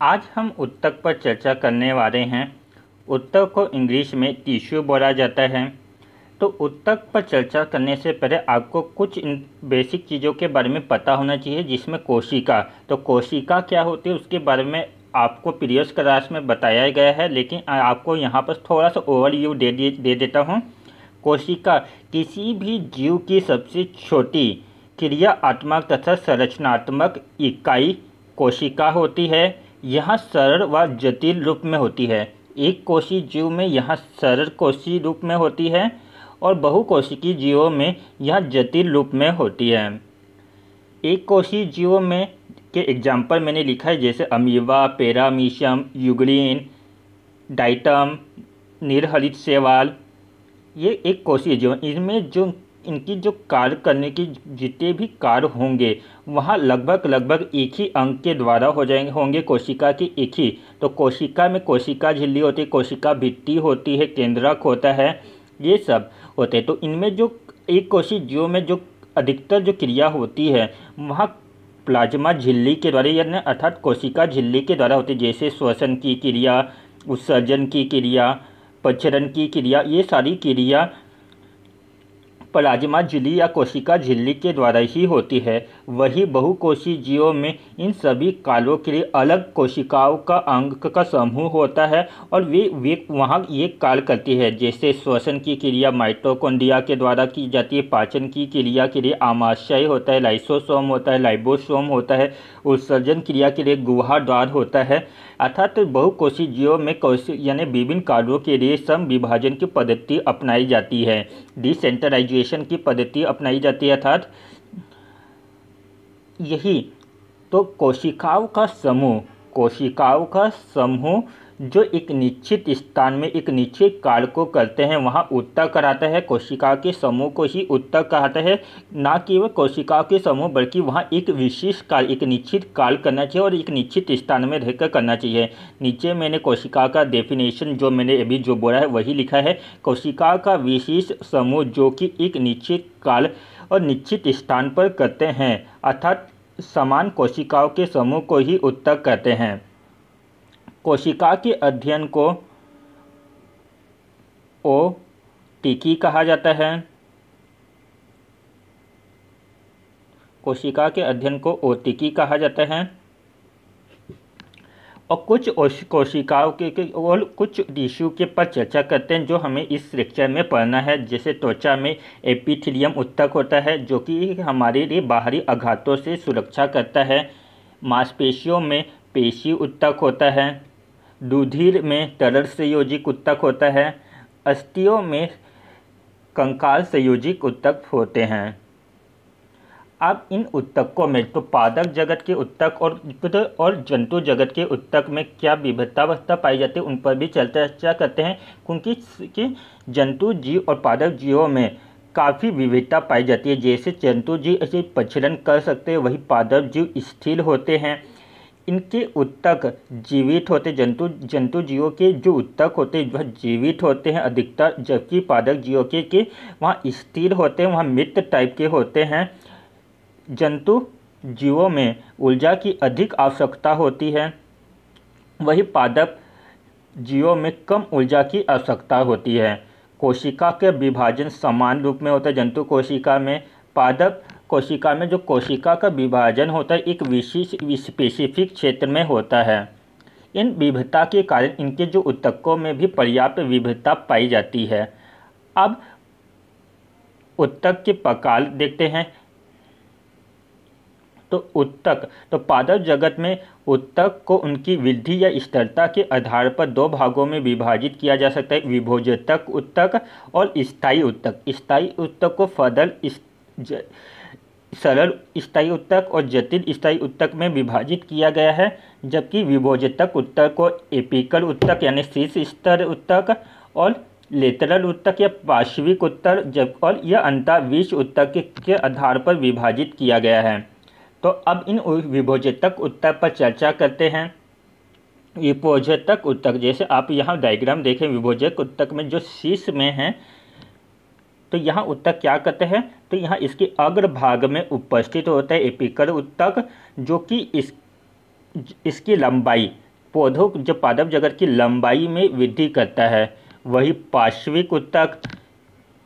आज हम उत्तक पर चर्चा करने वाले हैं। उत्तक को इंग्लिश में टिश्यू बोला जाता है। तो उत्तक पर चर्चा करने से पहले आपको कुछ बेसिक चीज़ों के बारे में पता होना चाहिए, जिसमें कोशिका। तो कोशिका क्या होती है उसके बारे में आपको प्रीवियस क्लास में बताया गया है, लेकिन आपको यहाँ पर थोड़ा सा ओवरव्यू दे देता हूँ। कोशिका किसी भी जीव की सबसे छोटी क्रियात्मक तथा संरचनात्मक इकाई कोशिका होती है। यह सरल व जटिल रूप में होती है। एक कोशी जीव में यह सरल कोशी रूप में होती है और बहुकोशिकीय जीवों में यह जटिल रूप में होती है। एक कोशी जीवों में के एग्जाम्पल मैंने लिखा है, जैसे अमीबा, पैरामीशियम, यूग्रीन, डाइटम, निर्हरित शैवाल। ये एक कोशीय जीव, इनमें जो इनकी जो कार्य करने की जितने भी कार्य होंगे वहाँ लगभग एक ही अंग के द्वारा होंगे कोशिका की एक ही। तो कोशिका में कोशिका झिल्ली होती है, कोशिका भित्ति होती है, केंद्रक होता है, ये सब होते हैं। तो इनमें जो एक कोशिकीय जीवों में जो अधिकतर जो क्रिया होती है वहाँ प्लाज्मा झिल्ली के द्वारा यानी अर्थात कोशिका झिल्ली के द्वारा होती है, जैसे श्वसन की क्रिया, उत्सर्जन की क्रिया, प्रक्षरण की क्रिया। ये सारी क्रिया प्लाज्मा झिल्ली या कोशिका झिल्ली के द्वारा ही होती है। वही बहुकोशीय जीवों में इन सभी कार्यों के लिए अलग कोशिकाओं का अंग का समूह होता है और वे वहाँ ये कार्य करती है। जैसे श्वसन की क्रिया माइटोकॉन्ड्रिया के द्वारा की जाती है, पाचन की क्रिया के लिए आमाशय होता है, लाइसोसोम होता है, लाइबोसोम होता है, उत्सर्जन क्रिया के लिए गुहाद्वार होता है। अर्थात बहुकोशीय जीवों में यानी विभिन्न कार्यों के लिए सम विभाजन की पद्धति अपनाई जाती है, डिसेंट्रलाइजेशन की पद्धति अपनाई जाती है। अर्थात यही तो कोशिकाओं का समूह जो एक निश्चित स्थान में एक निश्चित कार्य को करते हैं वहाँ उत्तक कहलाता है। कोशिका के समूह को ही उत्तक कहते हैं, ना केवल कोशिका के समूह बल्कि वहाँ एक विशिष्ट कार्य एक निश्चित कार्य करना चाहिए और एक निश्चित स्थान में रहकर करना चाहिए। नीचे मैंने कोशिका का डेफिनेशन जो मैंने अभी जो बोला है वही लिखा है। कोशिका का विशिष्ट समूह जो कि एक निश्चित कार्य और निश्चित स्थान पर करते हैं, अर्थात समान कोशिकाओं के समूह को ही उत्तक कहते हैं। कोशिका के अध्ययन को ओटिकी कहा जाता है। कोशिका के अध्ययन को ओटिकी कहा जाता है। और कुछ कोशिकाओं के और कुछ टिश्यू के पर चर्चा करते हैं जो हमें इस लेक्चर में पढ़ना है। जैसे त्वचा में एपिथेलियम उत्तक होता है जो कि हमारे लिए बाहरी आघातों से सुरक्षा करता है। मांसपेशियों में पेशी उत्तक होता है। रुधिर में तरल संयोजित उत्तक होता है। अस्थियों में कंकाल संयोजित उत्तक होते हैं। अब इन उत्तकों में तो पादप जगत के उत्तक और जंतु जगत के उत्तक में क्या विभिन्नता पाई जाती है उन पर भी चर्चा करते हैं, क्योंकि जंतु जीव और पादप जीवों में काफ़ी विविधता पाई जाती है। जैसे जंतु जीव ऐसे प्रक्षरण कर सकते हैं, वही पादप जीव स्थिर होते हैं, इनके उत्तक जीवित होते। जंतु जीवों के जो उत्तक होते हैं वह जीवित होते हैं अधिकतर, जबकि पादप जीवों के वहाँ स्थिर होते हैं, वहाँ मृत टाइप के होते हैं। जंतु जीवों में ऊर्जा की अधिक आवश्यकता होती है, वही पादप जीवों में कम ऊर्जा की आवश्यकता होती है। कोशिका के विभाजन समान रूप में होता है जंतु कोशिका में। पादप कोशिका में जो कोशिका का विभाजन होता है एक विशिष्ट स्पेसिफिक क्षेत्र में होता है। इन विविधता के कारण इनके जो उत्तकों में भी पर्याप्त विविधता पाई जाती है। अब उत्तक के प्रकार देखते हैं। तो पादप जगत में उत्तक को उनकी वृद्धि या स्थिरता के आधार पर दो भागों में विभाजित किया जा सकता है, विभोजक उत्तक और स्थायी उत्तक। स्थायी उत्तक को सरल स्थायी उत्तक और जटिल स्थायी उत्तक में विभाजित किया गया है, जबकि विभोजक उत्तक को एपिकल उत्तक यानी शीर्ष स्तर उत्तक और लेटरल उत्तक या पार्श्विक उत्तक और यह अंतःविष उत्तक के आधार पर विभाजित किया गया है। तो अब इन विभोजक उत्तक पर चर्चा करते हैं। विभोजक उत्तक जैसे आप यहाँ डायग्राम देखें, विभोजक उत्तक में जो शीर्ष में है तो यहाँ उत्तक क्या करते हैं, तो यहाँ इसके अग्रभाग में उपस्थित होता है एपिकल उत्तक, जो कि इसकी लंबाई पौधों जो पादप जगत की लंबाई में वृद्धि करता है। वही पार्श्विक ऊतक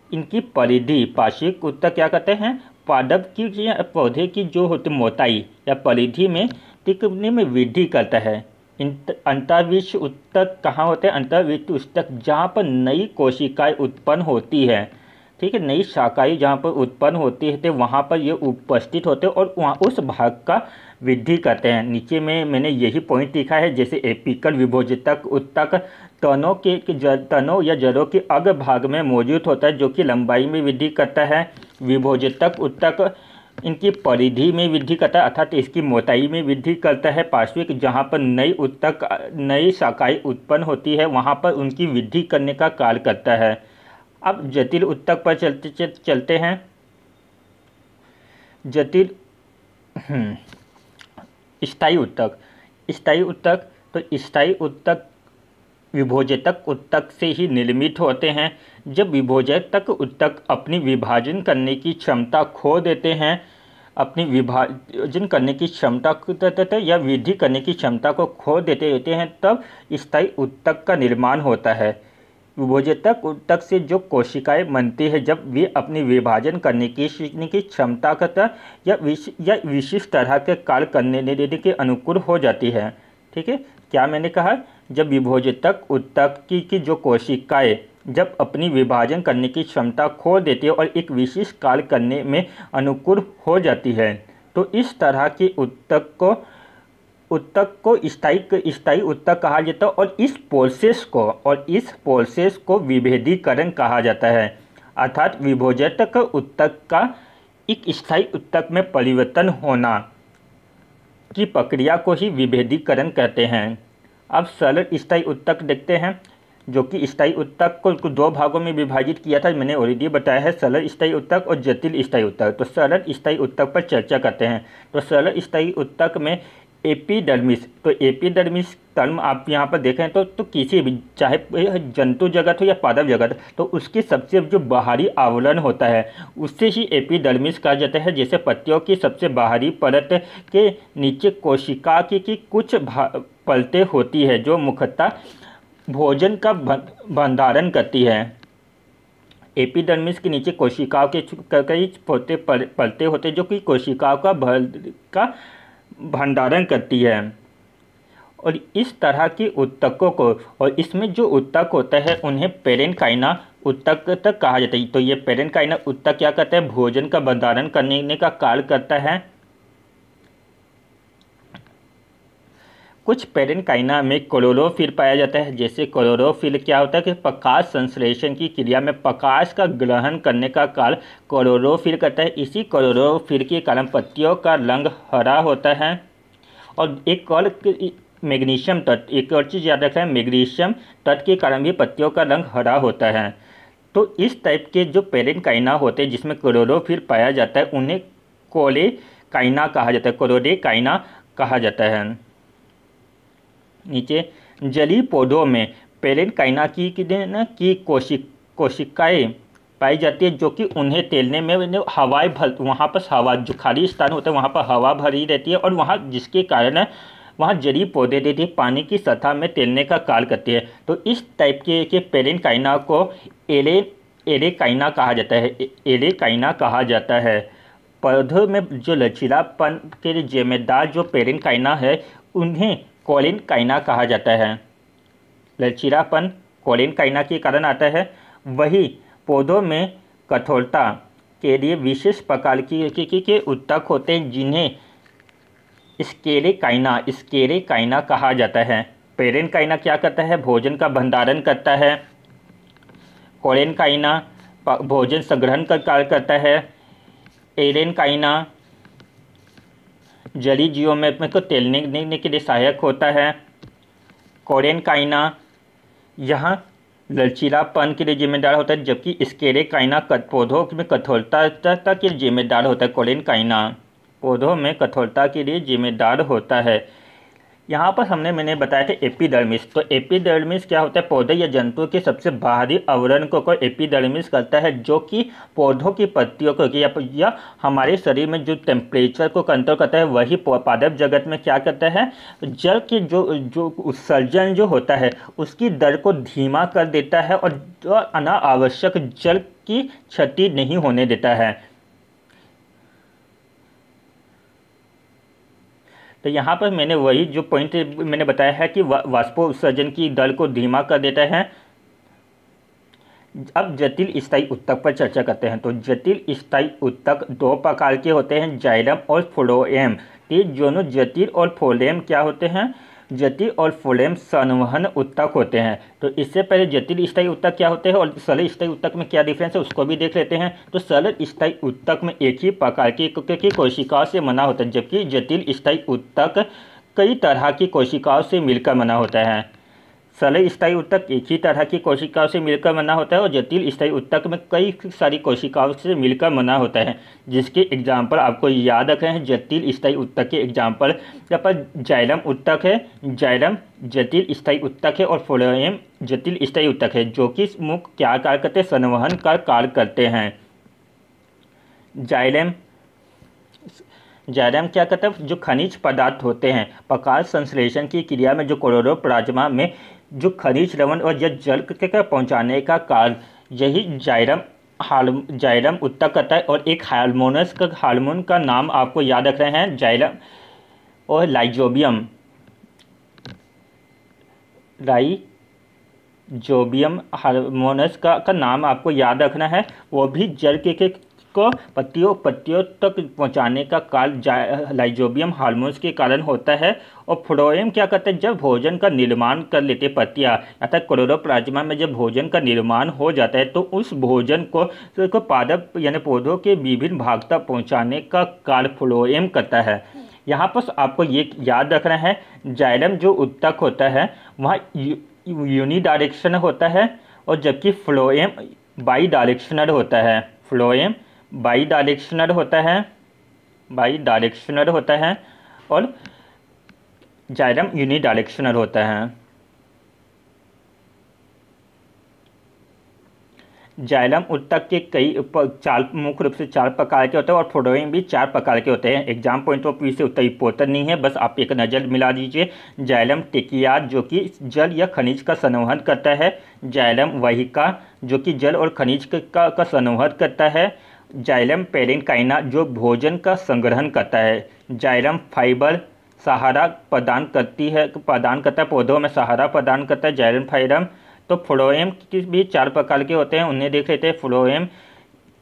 इनकी परिधि, पार्श्विक ऊतक क्या कहते हैं, पादप की या पौधे की जो होती मोटाई या परिधि में टिकने में वृद्धि करता है। अंतर्वृक्ष ऊतक कहाँ होते हैं, अंतर्वृक्ष ऊतक जहाँ पर नई कोशिकाएं उत्पन्न होती है, ठीक है, नई शाखाएं जहाँ पर उत्पन्न होती है तो वहाँ पर ये उपस्थित होते हैं और वहाँ उस भाग का वृद्धि करते हैं। नीचे में मैंने यही पॉइंट लिखा है, जैसे एपिकल विभोजक ऊतक तनों या जड़ों के अग्र भाग में मौजूद होता है जो कि लंबाई में वृद्धि करता है। विभोजक ऊतक इनकी परिधि में वृद्धि करता है अर्थात इसकी मोटाई में वृद्धि करता है। पार्श्विक जहाँ पर नई शाखाएं उत्पन्न होती है वहाँ पर उनकी वृद्धि करने का कार्य करता है। अब जटिल ऊतक पर चलते हैं। जटिल स्थायी ऊतक तो स्थायी ऊतक विभोजक ऊतक से ही निर्मित होते हैं। जब विभोजक ऊतक अपनी विभाजन करने की क्षमता खो देते हैं, अपनी विभाजन करने की क्षमता या वृद्धि करने की क्षमता को खो देते हैं, तब स्थायी ऊतक का निर्माण होता है। विभोजक ऊतक से जो कोशिकाएं बनती है जब वे अपनी विभाजन करने की क्षमता का या विशिष्ट तरह के कार्य करने के अनुकूल हो जाती है। ठीक है, क्या मैंने कहा, जब विभोजक ऊतक की जो कोशिकाएं जब अपनी विभाजन करने की क्षमता खो देती है और एक विशिष्ट कार्य करने में अनुकूल हो जाती है, तो इस तरह के ऊतक को स्थायी ऊतक कहा जाता है और इस प्रोसेस को विभेदीकरण कहा जाता है। अर्थात विभोजक ऊतक का एक स्थायी ऊतक में परिवर्तन होना की प्रक्रिया को ही विभेदीकरण कहते हैं। अब सरल स्थायी ऊतक देखते हैं, जो कि स्थायी ऊतक को दो भागों में विभाजित किया था, मैंने ऑलरेडी बताया है, सरल स्थायी ऊतक और जटिल स्थायी ऊतक। तो सरल स्थायी ऊतक पर चर्चा करते हैं। तो सरल स्थायी ऊतक में एपिडर्मिस, तो एपिडर्मिस टर्म आप यहाँ पर देखें तो किसी भी, चाहे जंतु जगत हो या पादप जगत, तो उसकी सबसे जो बाहरी आवरण होता है उससे ही एपिडर्मिस कहा जाता है। जैसे पत्तियों की सबसे बाहरी परत के नीचे कोशिका की कुछ परतें होती है जो मुख्यतः भोजन का भंडारण करती है। एपिडर्मिस के नीचे कोशिकाओं के कई परतें होते हैं जो कि कोशिकाओं का भंडारण करती है। और इस तरह के ऊतकों को, और इसमें जो ऊतक होता है उन्हें पेरेन्काइमा ऊतक तक कहा जाता है। तो ये पेरेन्काइमा ऊतक क्या करता है, भोजन का भंडारण करने का कार्य करता है। कुछ पेरेन्काइमा में क्लोरोफिल पाया जाता है। जैसे क्लोरोफिल क्या होता है कि प्रकाश संश्लेषण की क्रिया में प्रकाश का ग्रहण करने का कार्य क्लोरोफिल करता है। इसी क्लोरोफिल के कारण पत्तियों का रंग हरा होता है। और एक और मैग्नीशियम तत्व, एक और चीज़ याद रखना है, मैग्नीशियम तत्व के कारण भी पत्तियों का रंग हरा होता है। तो इस टाइप के जो पेरेन्काइमा होते हैं जिसमें क्लोरोफिल पाया जाता है उन्हें कोलेकाइना कहा जाता है, कोलेकाइना कहा जाता है। नीचे जलीय पौधों में पेरेन्काइमा की कोशिकाएं पाई जाती है जो कि उन्हें तैरने में हवाएं भर, वहाँ पर हवा जो खाली स्थान होता है वहाँ पर हवा भरी रहती है और वहाँ जिसके कारण वहाँ जलीय पौधे देती पानी की सतह में तैरने का कार्य करती है। तो इस टाइप के पेरेन्काइमा को एरेकाइना कहा जाता है, एरेकाइना कहा जाता है। पौधों में जो लचीलापन के लिए जिम्मेदार जो पेरेन्काइमा है उन्हें कोलेनकाइना कहा जाता है। लचीलापन कोलेनकाइना के कारण आता है। वही पौधों में कठोरता के लिए विशेष प्रकार के ऊतक होते हैं जिन्हें स्क्लेरोकाइना कहा जाता है। पेरेन्काइमा क्या करता है, भोजन का भंडारण करता है। कोलेनकाइना भोजन संग्रहण का कार्य करता है। एरेनकाइना जलीय जीवों में को तैरने के लिए सहायक होता है। कोलेनकाइना यहाँ लचीलापन के लिए जिम्मेदार होता है, जबकि स्क्लेरोकाइना पौधों में कठोरता के लिए जिम्मेदार होता है। कोलेनकाइना पौधों में कठोरता के लिए जिम्मेदार होता है। यहाँ पर मैंने बताया था एपिडर्मिस। तो एपिडर्मिस क्या होता है, पौधे या जंतुओं के सबसे बाहरी आवरण को एपिडर्मिस करता है, जो कि पौधों की पत्तियों को या हमारे शरीर में जो टेम्परेचर को कंट्रोल करता है। वही पादप जगत में क्या करता है, जल के जो उत्सर्जन जो होता है उसकी दर को धीमा कर देता है और अनावश्यक जल की क्षति नहीं होने देता है। तो यहाँ पर मैंने वही जो पॉइंट मैंने बताया है कि वाष्पोत्सर्जन की दर को धीमा कर देता है। अब जटिल स्थायी उत्तक पर चर्चा करते हैं। तो जटिल स्थायी उत्तक दो प्रकार के होते हैं, जाइलम और फ्लोएम। ये दोनों जटिल और फ्लोएम क्या होते हैं, जटिल और फ्लोएम संवहन उत्तक होते हैं। तो इससे पहले जटिल स्थायी उत्तक क्या होते हैं और सरल स्थायी उत्तक में क्या डिफरेंस है उसको भी देख लेते हैं। तो सरल स्थायी उत्तक में एक ही प्रकार की कोशिकाओं से बना होता है, जबकि जटिल स्थायी उत्तक कई तरह की कोशिकाओं से मिलकर बना होता है। सरल स्थायी उत्तक एक ही तरह की कोशिकाओं से मिलकर बना होता है और जटिल स्थायी उत्तक में कई सारी कोशिकाओं से मिलकर बना होता है, जिसके एग्जाम्पल आपको याद रखने हैं। जटिल स्थायी उत्तक के एग्जाम्पल यहाँ पर जाइलम उत्तक है, जाइलम जटिल स्थायी उत्तक है और फ्लोएम जटिल स्थायी उत्तक है, जो कि मुख्य क्या कार्य करते हैं, संवहन का कार्य करते हैं। जाइलम क्या करता है, जो खनिज पदार्थ होते हैं प्रकाश संश्लेषण की क्रिया में जो क्लोरोप्लाज्मा में जो खनिज लवण और जल के पहुंचाने का कार्य यही जाइलम उत्तक करता है। और एक हार्मोन का नाम आपको याद रख रहे हैं, जाइलम और लाइजोबियम हार्मोनस का नाम आपको याद रखना है। वो भी जल के को पत्तियों तक पहुंचाने का कार्य लाइजोबियम हार्मोन्स के कारण होता है। और फ्लोएम क्या करते हैं, जब भोजन का निर्माण कर लेते पत्तियां अर्थात क्लोरोप्लाज्मा में जब भोजन का निर्माण हो जाता है तो उस भोजन को पादप यानी पौधों के विभिन्न भाग तक पहुँचाने का कार्य फ्लोएम करता है। यहाँ पर आपको ये याद रखना है, जाइलम जो उत्तक होता है वहाँ यूनिडायरेक्शनल होता है और जबकि फ्लोएम बाई डायरेक्शनल होता है। फ्लोएम बाई डायरेक्शनल होता है और जाइलम यूनिडायरेक्शनल होता है। जाइलम उत्तक के मुख्य रूप से 4 प्रकार के होते हैं और फ्लोएम भी 4 प्रकार के होते हैं। एग्जाम पॉइंट ऑफ व्यू से उतना इंपॉर्टेंट नहीं है, बस आप एक नज़र मिला दीजिए। जाइलम टेकियाज जो कि जल या खनिज का संवहन करता है, जाइलम वहिका जो कि जल और खनिज का संवहन करता है, जाइलम पेरेन्काइना जो भोजन का संग्रहण करता है, जाइलम फाइबर सहारा प्रदान करता है, पौधों में सहारा प्रदान करता है जाइलम फाइबर। तो फ्लोएम की भी 4 प्रकार के होते हैं, उन्हें देख लेते हैं। फ्लोएम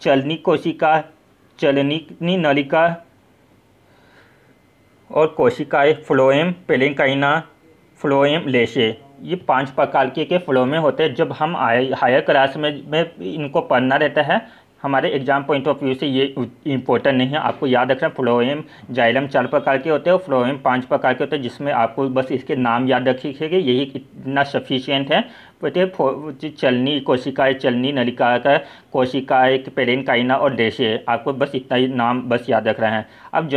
चलनी कोशिका, चलनी नलिका और कोशिकाएं, फ्लोएम पेरेन्काइना, फ्लोएम लेशे, ये 5 प्रकार के फ्लोएम होते हैं। जब हम हायर क्लास में इनको पढ़ना रहता है, हमारे एग्जाम पॉइंट ऑफ व्यू से ये इंपॉर्टेंट नहीं है, आपको याद रखना। फ्लोएम जाइलम 4 प्रकार के होते हैं और फ्लोएम 5 प्रकार के होते हैं, जिसमें आपको बस इसके नाम याद रखिएगा, यही इतना सफिशिएंट है। चलनी कोशिकाएं, चलनी नलिका का कोशिकाएं, पेरेन्काइना और लेशे, आपको बस इतना ही नाम बस याद रख रहे हैं। अब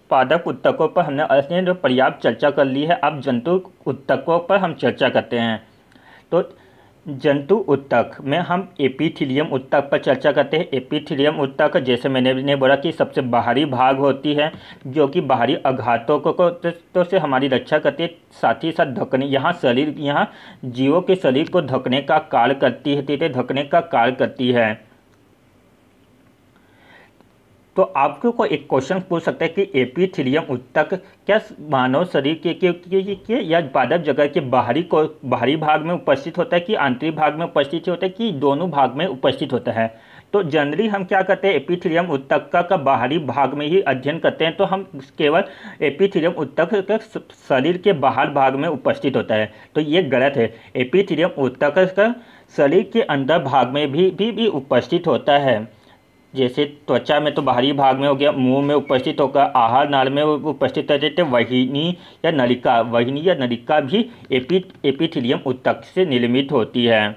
पादप उत्तकों पर हमने जो पर्याप्त चर्चा कर ली है, अब जंतु उत्तकों पर हम चर्चा करते हैं। तो जंतु उत्तक में हम एपिथीलियम उत्तक पर चर्चा करते हैं। एपिथीलियम उत्तक जैसे मैंने बोला कि सबसे बाहरी भाग होती है जो कि बाहरी आघातों को से हमारी रक्षा करती है, साथ ही साथ यहाँ जीवों के शरीर को ढकने का कार्य करती है। तो आपको कोई एक क्वेश्चन पूछ सकता है कि एपिथीलियम उत्तक क्या मानव शरीर के या पादप जगत के बाहरी भाग में उपस्थित होता है कि आंतरिक भाग में उपस्थित होता है कि दोनों भाग में उपस्थित होता है। तो जनरली हम क्या करते हैं, एपिथीलियम उत्तक का बाहरी भाग में ही अध्ययन करते हैं। तो हम केवल एपिथीलियम उत्तक का शरीर के बाहर भाग में उपस्थित होता है, तो ये गलत है। एपिथीलियम उत्तक का शरीर के अंदर भाग में भी उपस्थित होता है। जैसे त्वचा में तो बाहरी भाग में हो गया, मुंह में उपस्थित होकर, आहार नाल में उपस्थित रहते थे। वाहिनी या नलिका भी एपिथीलियम उत्तक से निर्मित होती है।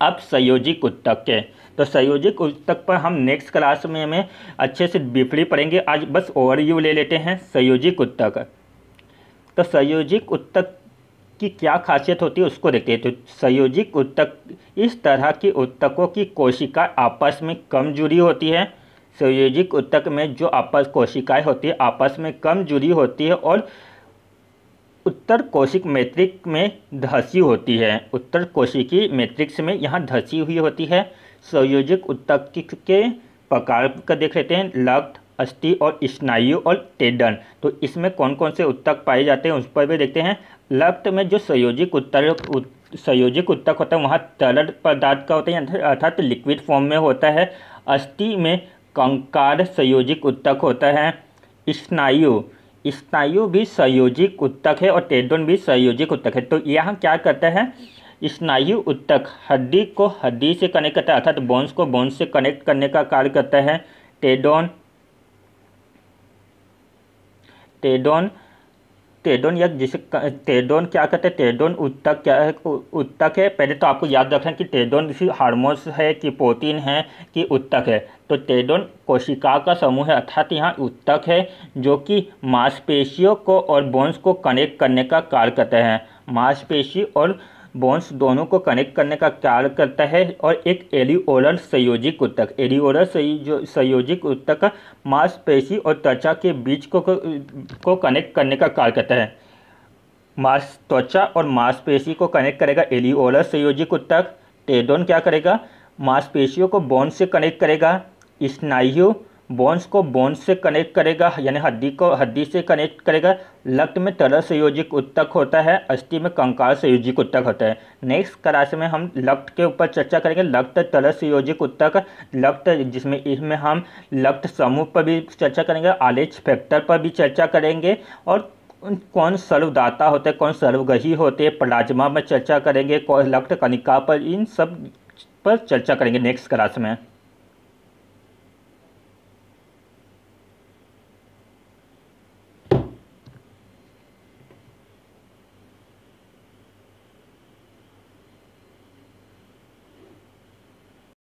अब संयोजिक उत्तक के, तो संयोजिक उत्तक पर हम नेक्स्ट क्लास में अच्छे से ब्रीफली पढ़ेंगे। आज बस ओवरव्यू ले लेते हैं। संयोजिक उत्तक, तो संयोजिक ऊतक की क्या खासियत होती है उसको देखते हैं। तो संयोजिक ऊतक इस तरह के ऊतकों की कोशिका आपस में कम जुड़ी होती है। संयोजिक ऊतक में जो आपस कोशिकाएं होती है आपस में कम जुड़ी होती है और उत्तर कोशिक मैट्रिक्स में धंसी होती है। उत्तर कोशिकीय मैट्रिक्स में यहाँ धंसी हुई होती है। संयोजिक ऊतक के प्रकार का देख लेते हैं, लक्त, अस्थि और स्नायु और टेंडन। तो इसमें कौन कौन से ऊतक पाए जाते हैं उस पर भी देखते हैं। लक्त में जो संयोजिक ऊतक होता है वहाँ तरल पदार्थ का होता है अर्थात लिक्विड फॉर्म में होता है। अस्थि में कंकाल संयोजिक ऊतक होता है। स्नायु भी संयोजिक ऊतक है और टेंडन भी संयोजिक ऊतक है। तो यहाँ क्या करता है, स्नायु ऊतक हड्डी को हड्डी से कनेक्ट करता है अर्थात बोन्स को बोन्स से कनेक्ट करने का कार्य करता है। टेंडन या जिसे टेंडन क्या कहते हैं, टेंडन ऊतक क्या है, ऊतक है। पहले तो आपको याद रखना कि टेंडन हार्मोन्स है कि प्रोटीन है कि ऊतक है। तो टेंडन कोशिका का समूह है अर्थात यहाँ ऊतक है जो कि मांसपेशियों को और बोन्स को कनेक्ट करने का कार्य करता है। मांसपेशी और बोन्स दोनों को कनेक्ट करने का कार्य करता है। और एक एलियोलर संयोजिक ऊतक, एलियोलर संयोजिक ऊतक मांसपेशी और त्वचा के बीच को कनेक्ट करने का कार्य करता है। त्वचा और मांसपेशी को कनेक्ट करेगा एलियोलर संयोजिक ऊतक। टेंडन क्या करेगा, मांसपेशियों को बोन्स से कनेक्ट करेगा। स्नायु बोन्स को बोन्स से कनेक्ट करेगा यानी हड्डी को हड्डी से कनेक्ट करेगा। लक्त में तरल संयोजिक ऊतक होता है। अस्थि में कंकाल संयोजिक ऊतक होता है। नेक्स्ट क्लास में हम लक्त के ऊपर चर्चा करेंगे। लक्त तरल संयोजिक ऊतक, लक्त जिसमें इसमें हम लक्त समूह पर भी चर्चा करेंगे, आलेच फैक्टर पर भी चर्चा करेंगे और कौन सर्वदाता होते हैं कौन सर्वग्राही होते हैं प्लाज्मा में चर्चा करेंगे, कौन लक्त कणिका पर, इन सब पर चर्चा करेंगे नेक्स्ट क्लास में।